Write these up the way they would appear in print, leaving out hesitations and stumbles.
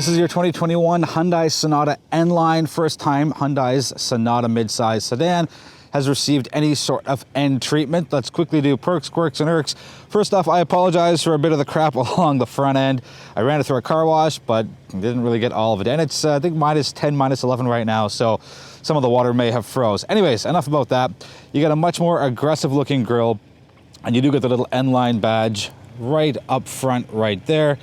This is your 2021 Hyundai Sonata N-Line. First time Hyundai's Sonata midsize sedan has received any sort of N treatment. Let's quickly do perks, quirks, and irks. First off, I apologize for a bit of the crap along the front end. I ran it through a car wash, but didn't really get all of it. And it's, I think, minus 10, minus 11 right now, so some of the water may have froze. Anyways, enough about that. You got a much more aggressive looking grille, and you do get the little N-Line badge right up front right there.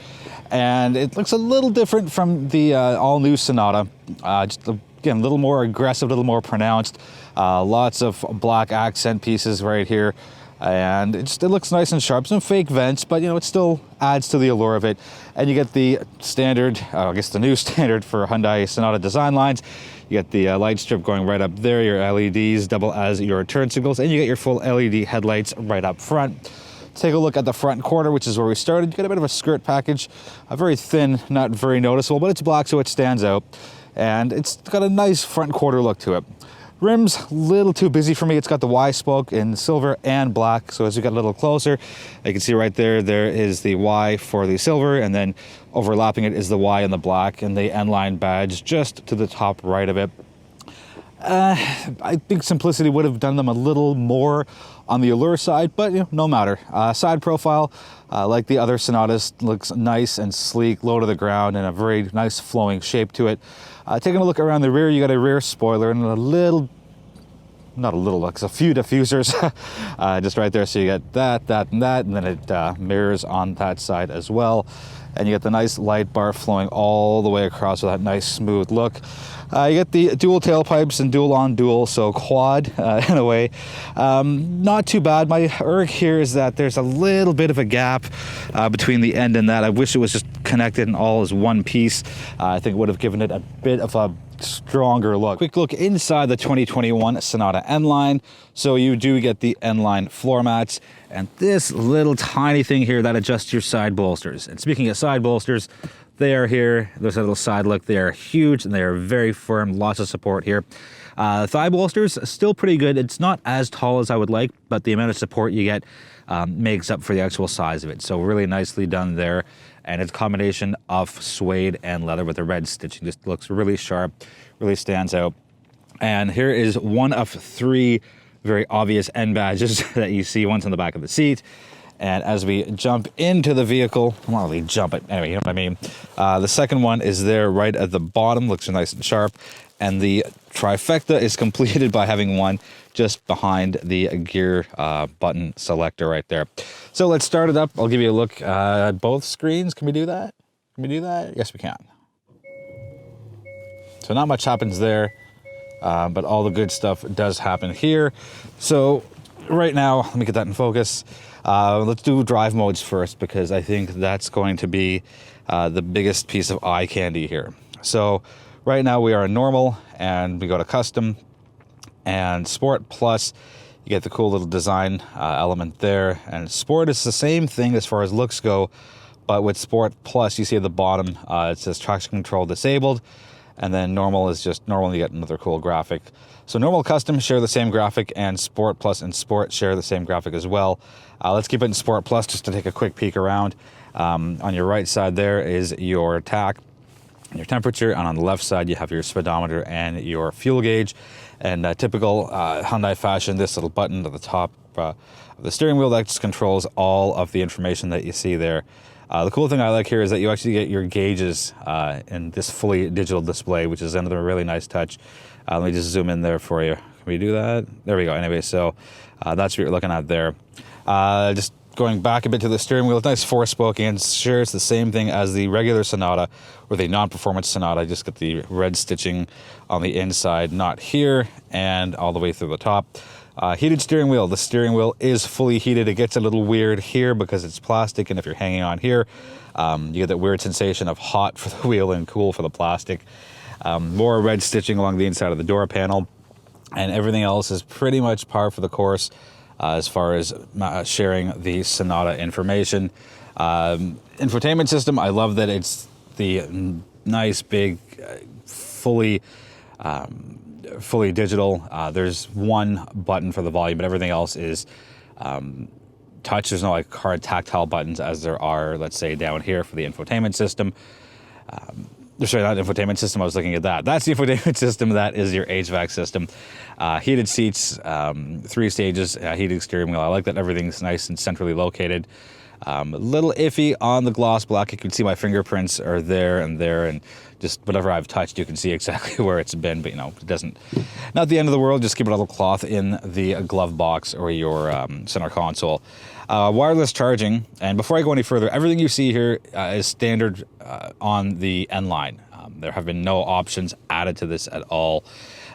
And it looks a little different from the all-new Sonata. Just, again, a little more aggressive, a little more pronounced. Lots of black accent pieces right here. And it looks nice and sharp. Some fake vents, but, you know, it still adds to the allure of it. And you get the standard, I guess the new standard for Hyundai Sonata design lines. You get the light strip going right up there. Your LEDs double as your turn signals. And you get your full LED headlights right up front. Take a look at the front quarter, which is where we started. You get a bit of a skirt package, very thin, not very noticeable, but it's black, so it stands out. And it's got a nice front quarter look to it. Rims, a little too busy for me. It's got the Y spoke in silver and black. So as we get a little closer, you can see right there, there is the Y for the silver, and then overlapping it is the Y in the black, and the N-Line badge just to the top right of it. I think simplicity would have done them a little more on the allure side, but you know, no matter. Side profile, like the other Sonatas, looks nice and sleek, low to the ground, and a very nice flowing shape to it. Taking a look around the rear, you got a rear spoiler and a little, not a little, like a few diffusers just right there. So you get that, and then it mirrors on that side as well. And you get the nice light bar flowing all the way across with that nice smooth look. You get the dual tailpipes and dual on dual, so quad in a way. Not too bad. My irk here is that there's a little bit of a gap between the end and that. I wish it was just connected and all as one piece. I think it would have given it a bit of a stronger look. Quick look inside the 2021 Sonata N-Line. So you do get the N-Line floor mats and this little tiny thing here that adjusts your side bolsters. And speaking of side bolsters, they are here. There's a little side look. They are huge and they are very firm. Lots of support here. Thigh bolsters, still pretty good. It's not as tall as I would like, but the amount of support you get makes up for the actual size of it. So really nicely done there. And it's a combination of suede and leather with the red stitching. Just looks really sharp, really stands out. And here is one of three very obvious N badges that you see. One's on the back of the seat. And as we jump into the vehicle, well, not really jump it, anyway, you know what I mean? The second one is there right at the bottom, looks nice and sharp. And the trifecta is completed by having one just behind the gear button selector right there. So let's start it up. I'll give you a look at both screens. Can we do that? Can we do that? Yes, we can. So not much happens there, but all the good stuff does happen here. So right now, let me get that in focus. Let's do drive modes first, because I think that's going to be the biggest piece of eye candy here. So right now we are in normal and we go to custom and sport plus. You get the cool little design element there. And sport is the same thing as far as looks go, but with sport plus, you see at the bottom, it says traction control disabled. And then normal is just normal, and you get another cool graphic. So normal, custom share the same graphic, and sport plus and sport share the same graphic as well. Let's keep it in sport plus just to take a quick peek around. On your right side there is your tach, your temperature, and on the left side you have your speedometer and your fuel gauge. And typical Hyundai fashion, this little button at the top of the steering wheel that just controls all of the information that you see there. The cool thing I like here is that you actually get your gauges in this fully digital display, which is another really nice touch. Let me just zoom in there for you. Can we do that? There we go. Anyway, so that's what you're looking at there. Just going back a bit to the steering wheel, it's nice four-spoke, and sure, it's the same thing as the regular Sonata or the non-performance Sonata. Just get the red stitching on the inside, not here, and all the way through the top. Heated steering wheel. The steering wheel is fully heated. It gets a little weird here because it's plastic, and if you're hanging on here, you get that weird sensation of hot for the wheel and cool for the plastic. More red stitching along the inside of the door panel, and everything else is pretty much par for the course as far as sharing the Sonata information. Infotainment system, I love that it's the nice, big, fully digital. There's one button for the volume, but everything else is touch. There's no like hard tactile buttons as there are, let's say, down here for the infotainment system. sorry, not infotainment system, I was looking at that. That's the infotainment system, that is your HVAC system. Heated seats, 3 stages, heated steering wheel. I like that everything's nice and centrally located. A little iffy on the gloss black. You can see my fingerprints are there, and just whatever I've touched, you can see exactly where it's been, but you know, it doesn't, not the end of the world. Just keep a little cloth in the glove box or your center console. Wireless charging, and before I go any further, everything you see here is standard on the N-Line. There have been no options added to this at all.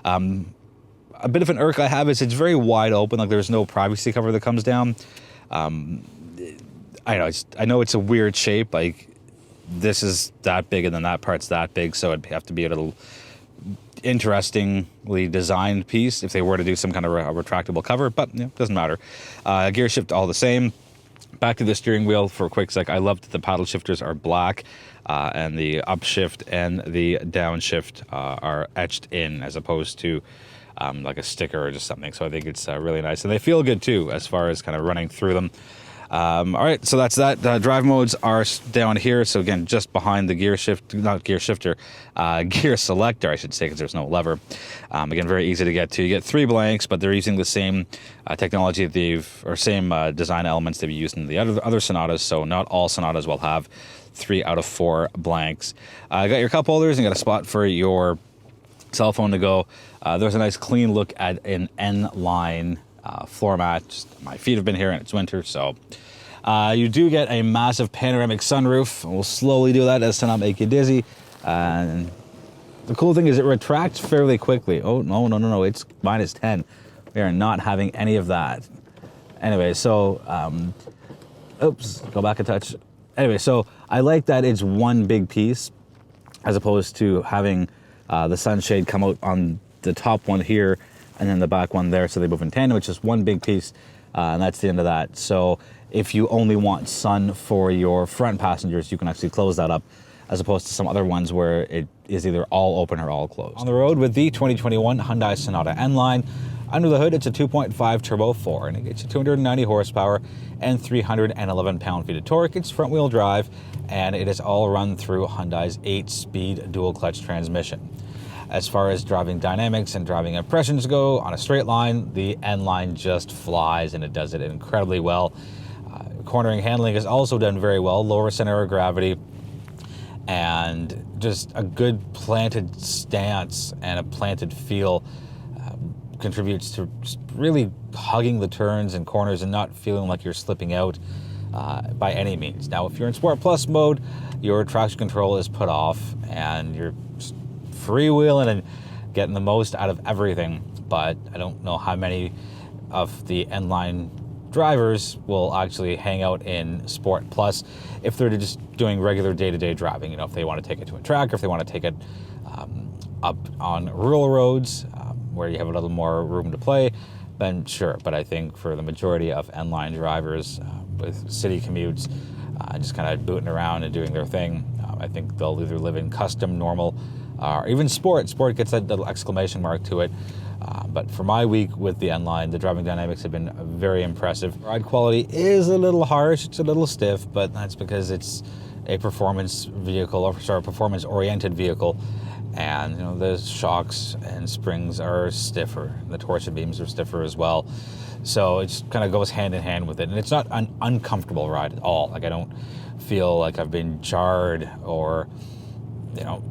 A bit of an irk I have is it's very wide open, like there's no privacy cover that comes down. I know it's a weird shape, like this is that big and then that part's that big, so it'd have to be a little interestingly designed piece if they were to do some kind of a retractable cover, but you know, doesn't matter. Gear shift all the same. Back to the steering wheel for a quick sec. I love that the paddle shifters are black, and the upshift and the downshift are etched in as opposed to like a sticker or just something. So I think it's really nice, and they feel good too as far as kind of running through them. All right, so that's that. Drive modes are down here. So again, just behind the gear shift, not gear shifter, gear selector, I should say, because there's no lever. Again, very easy to get to. You get 3 blanks, but they're using the same technology or same design elements they've used in the other Sonatas. So not all Sonatas will have 3 out of 4 blanks. Got your cup holders and got a spot for your cell phone to go. There's a nice clean look at an N-Line floor mat. Just, my feet have been here and it's winter, so you do get a massive panoramic sunroof. We'll slowly do that as to not make you dizzy. And the cool thing is it retracts fairly quickly. Oh, no, it's -10. We are not having any of that. Anyway, so, oops, go back a touch. Anyway, so I like that it's one big piece as opposed to having the sunshade come out on the top one here and then the back one there, so they move in tandem. It's just one big piece, and that's the end of that. So if you only want sun for your front passengers, you can actually close that up, as opposed to some other ones where it is either all open or all closed. On the road with the 2021 Hyundai Sonata N-Line. Under the hood, it's a 2.5 turbo 4, and it gets you 290 horsepower and 311 pound-feet of torque. It's front-wheel drive, and it is all run through Hyundai's 8-speed dual-clutch transmission. As far as driving dynamics and driving impressions go, on a straight line, the N-Line just flies, and it does it incredibly well. Cornering handling is also done very well, lower center of gravity, and just a good planted stance and a planted feel contributes to just really hugging the turns and corners and not feeling like you're slipping out by any means. Now, if you're in Sport Plus mode, your traction control is put off and you're freewheeling and getting the most out of everything, but I don't know how many of the N-Line drivers will actually hang out in Sport Plus if they're just doing regular day-to-day driving. You know, if they want to take it to a track, or if they want to take it up on rural roads where you have a little more room to play, then sure. But I think for the majority of N-Line drivers with city commutes, just kind of booting around and doing their thing, I think they'll either live in custom, normal, or even sport. Sport gets that little exclamation mark to it. But for my week with the N-Line, the driving dynamics have been very impressive. Ride quality is a little harsh, it's a little stiff, but that's because it's a performance vehicle, or sorry, performance-oriented vehicle. And you know, the shocks and springs are stiffer. The torsion beams are stiffer as well. So it just kind of goes hand in hand with it. And it's not an uncomfortable ride at all. Like, I don't feel like I've been jarred or, you know,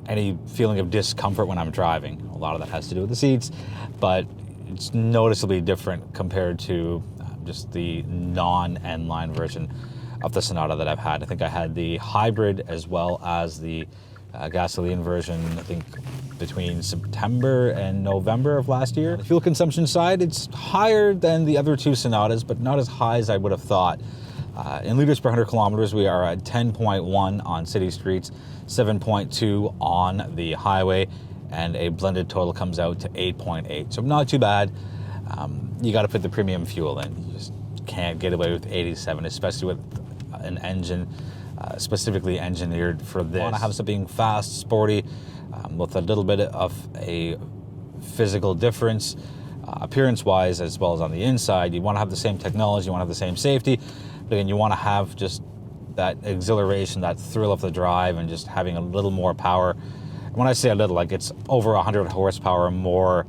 any feeling of discomfort when I'm driving. A lot of that has to do with the seats, but it's noticeably different compared to just the non-N-Line version of the Sonata that I've had. I think I had the hybrid as well as the gasoline version, I think between September and November of last year. The fuel consumption side, it's higher than the other two Sonatas, but not as high as I would have thought. In liters per 100 kilometers, we are at 10.1 on city streets, 7.2 on the highway, and a blended total comes out to 8.8. So not too bad. You got to put the premium fuel in. You just can't get away with 87, especially with an engine specifically engineered for this. You want to have something fast, sporty, with a little bit of a physical difference, appearance-wise, as well as on the inside. You want to have the same technology, you want to have the same safety, but again, you want to have just that exhilaration, that thrill of the drive, and just having a little more power. When I say a little, like it's over 100 horsepower more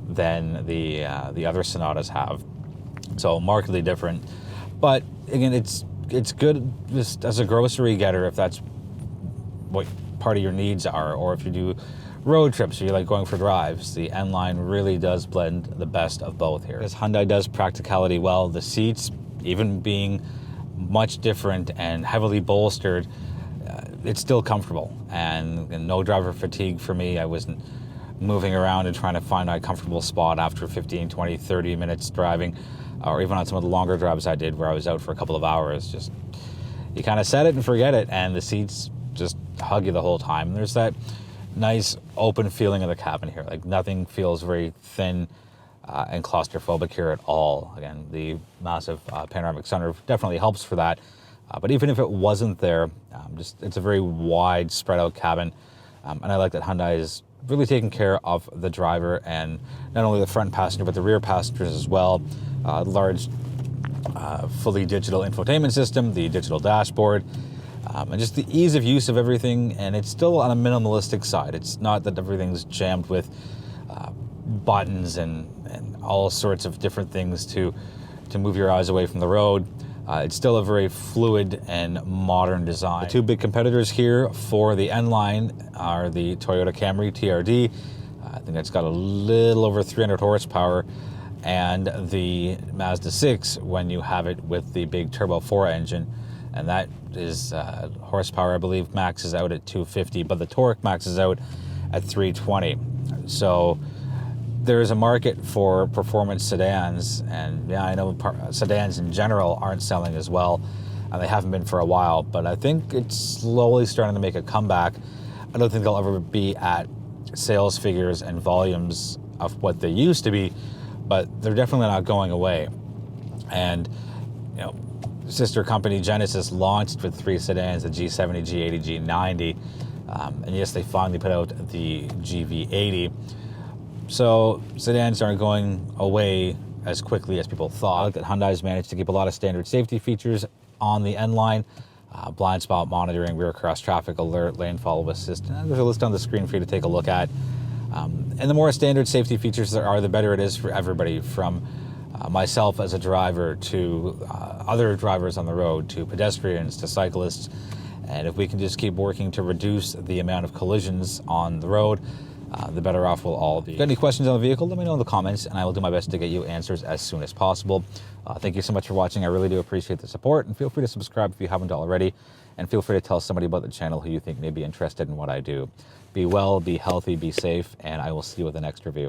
than the other Sonatas have. So markedly different. But again, it's good just as a grocery getter if that's what part of your needs are, or if you do road trips or you like going for drives. The N-Line really does blend the best of both here. Because Hyundai does practicality well. The seats, even being much different and heavily bolstered, it's still comfortable, and no driver fatigue for me. I wasn't moving around and trying to find a comfortable spot after 15, 20, 30 minutes driving, or even on some of the longer drives I did where I was out for a couple of hours. Just, you kind of set it and forget it, and the seats just hug you the whole time. There's that nice open feeling of the cabin here. Like nothing feels very thin and claustrophobic here at all. Again, the massive panoramic sunroof definitely helps for that. But even if it wasn't there, it's a very wide, spread out cabin. And I like that Hyundai is really taking care of the driver, and not only the front passenger, but the rear passengers as well. Large, fully digital infotainment system, the digital dashboard, and just the ease of use of everything. And it's still on a minimalistic side. It's not that everything's jammed with buttons and all sorts of different things to move your eyes away from the road. It's still a very fluid and modern design. The two big competitors here for the N-Line are the Toyota Camry TRD. I think it's got a little over 300 horsepower, and the Mazda 6 when you have it with the big Turbo 4 engine. And that is horsepower, I believe, maxes out at 250, but the torque maxes out at 320. So there's a market for performance sedans, and yeah, I know sedans in general aren't selling as well, and they haven't been for a while, but I think it's slowly starting to make a comeback. I don't think they'll ever be at sales figures and volumes of what they used to be, but they're definitely not going away. And you know, sister company Genesis launched with 3 sedans, the G70, G80, G90, and yes, they finally put out the GV80. So sedans aren't going away as quickly as people thought. I like that Hyundai's managed to keep a lot of standard safety features on the N-Line. Blind spot monitoring, rear cross traffic alert, lane follow assist. And there's a list on the screen for you to take a look at. And the more standard safety features there are, the better it is for everybody, from myself as a driver to other drivers on the road, to pedestrians, to cyclists. And if we can just keep working to reduce the amount of collisions on the road, the better off we'll all be. If you got any questions on the vehicle, let me know in the comments, and I will do my best to get you answers as soon as possible. Thank you so much for watching. I really do appreciate the support, and feel free to subscribe if you haven't already, and feel free to tell somebody about the channel who you think may be interested in what I do. Be well, be healthy, be safe, and I will see you with the next review.